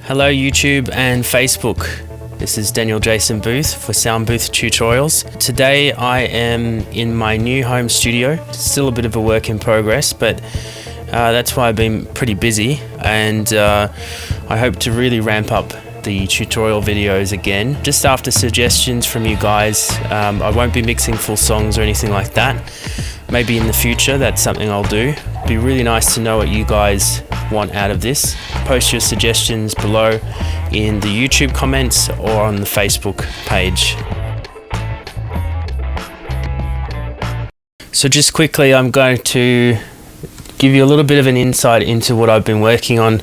Hello YouTube and Facebook. This is Daniel Jason Booth for Soundbooth Tutorials. Today I am in my new home studio. Still a bit of a work in progress, but that's why I've been pretty busy, and I hope to really ramp up the tutorial videos again. Just after suggestions from you guys. I won't be mixing full songs or anything like that. Maybe in the future that's something I'll do. It'd be really nice to know what you guys want out of this. Post your suggestions below in the YouTube comments or on the Facebook page. So just quickly, I'm going to give you a little bit of an insight into what I've been working on.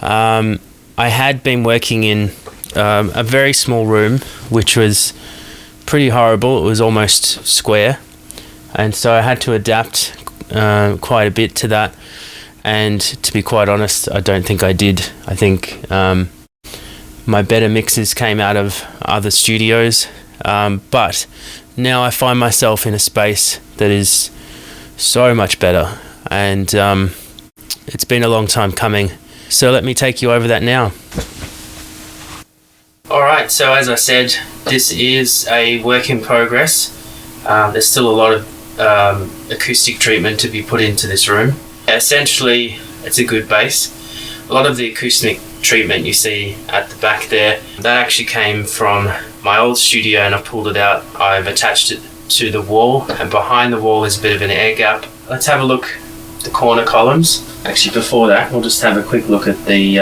I had been working in a very small room, which was pretty horrible. It was almost square, and so I had to adapt quite a bit to that. And to be quite honest, I don't think I did. I think my better mixes came out of other studios, but now I find myself in a space that is so much better, and it's been a long time coming. So let me take you over that now. Alright, so as I said, this is a work in progress. There's still a lot of acoustic treatment to be put into this room. Essentially, it's a good bass. A lot of the acoustic treatment you see at the back there, that actually came from my old studio, and I've pulled it out. I've attached it to the wall, and behind the wall is a bit of an air gap. Let's have a look at the corner columns. Actually, before that, we'll just have a quick look at the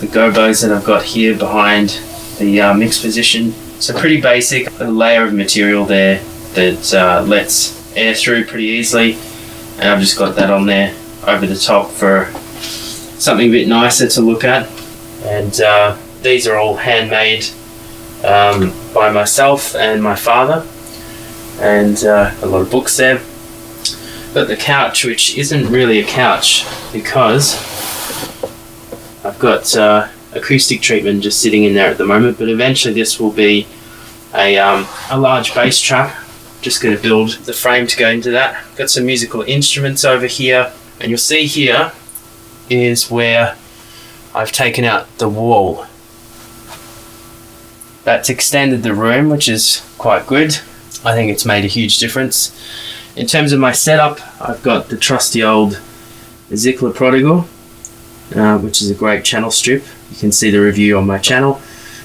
gobos that I've got here behind the mix position. So pretty basic, a layer of material there that lets air through pretty easily. And I've just got that on there over the top for something a bit nicer to look at. And these are all handmade by myself and my father, and a lot of books there. But the couch, which isn't really a couch because I've got acoustic treatment just sitting in there at the moment, but eventually this will be a large bass trap. Just going to build the frame to go into that. Got some musical instruments over here, and you'll see here is where I've taken out the wall. That's extended the room, which is quite good. I think it's made a huge difference. In terms of my setup, I've got the trusty old Zickler Prodigal, which is a great channel strip. You can see the review on my channel.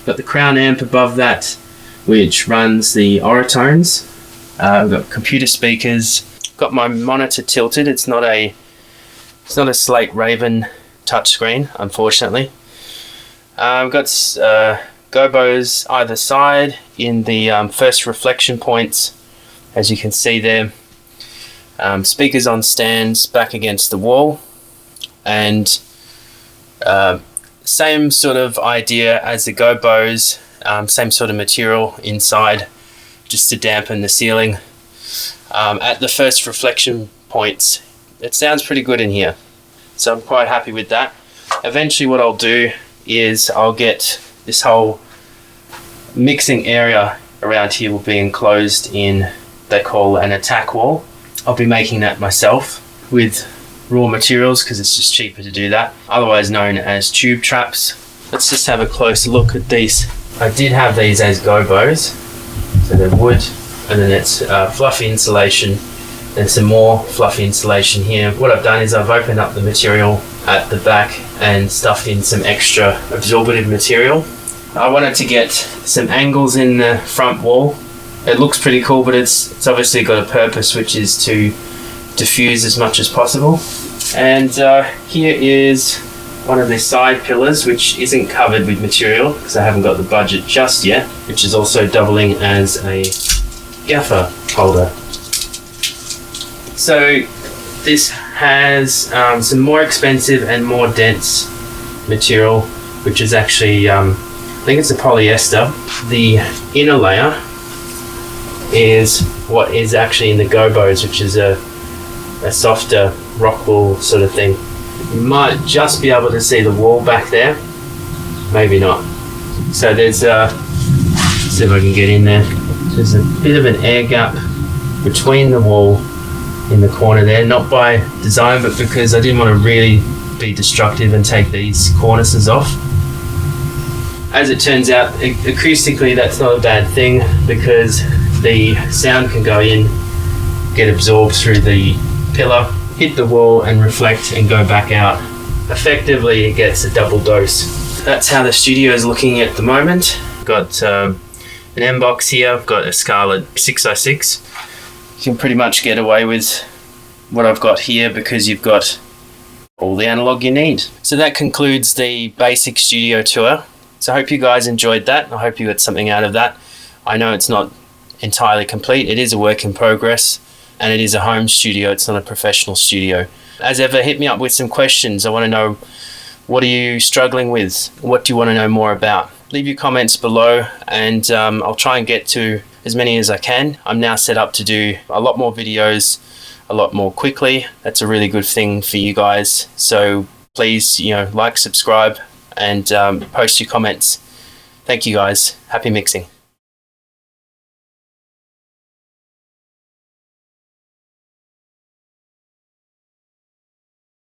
Got the crown amp above that, which runs the Oratones. I've got computer speakers. Got my monitor tilted. It's not a Slate Raven touchscreen, unfortunately. I've got gobos either side in the first reflection points, as you can see there. Speakers on stands back against the wall, and same sort of idea as the gobos, same sort of material inside, just to dampen the ceiling. At the first reflection points, it sounds pretty good in here, so I'm quite happy with that. Eventually what I'll do is I'll get this whole mixing area around here will be enclosed in, they call an attack wall. I'll be making that myself with raw materials because it's just cheaper to do that, otherwise known as tube traps. Let's just have a closer look at these. I did have these as gobos, so they're wood, and then it's fluffy insulation, and some more fluffy insulation here. What I've done is I've opened up the material at the back and stuffed in some extra absorbative material. I wanted to get some angles in the front wall. It looks pretty cool, but it's obviously got a purpose, which is to diffuse as much as possible. And here is one of the side pillars, which isn't covered with material because I haven't got the budget just yet, which is also doubling as a gaffer holder. So this has some more expensive and more dense material, which is actually, I think it's a polyester. The inner layer is what is actually in the gobos, which is a softer rock wool sort of thing. You might just be able to see the wall back there, maybe not. So there's let's see if I can get in there. There's a bit of an air gap between the wall in the corner there, not by design, but because I didn't want to really be destructive and take these cornices off. As it turns out, acoustically that's not a bad thing, because the sound can go in, get absorbed through the pillar, hit the wall and reflect and go back out. Effectively it gets a double dose. That's how the studio is looking at the moment. Got an M box here, I've got a Scarlett 606. You can pretty much get away with what I've got here because you've got all the analog you need. So that concludes the basic studio tour. So I hope you guys enjoyed that. I hope you got something out of that. I know it's not entirely complete. It is a work in progress and it is a home studio. It's not a professional studio. As ever, hit me up with some questions. I want to know, what are you struggling with? What do you want to know more about? Leave your comments below and I'll try and get to as many as I can. I'm now set up to do a lot more videos a lot more quickly. That's a really good thing for you guys. So please, like, subscribe and post your comments. Thank you guys. Happy mixing.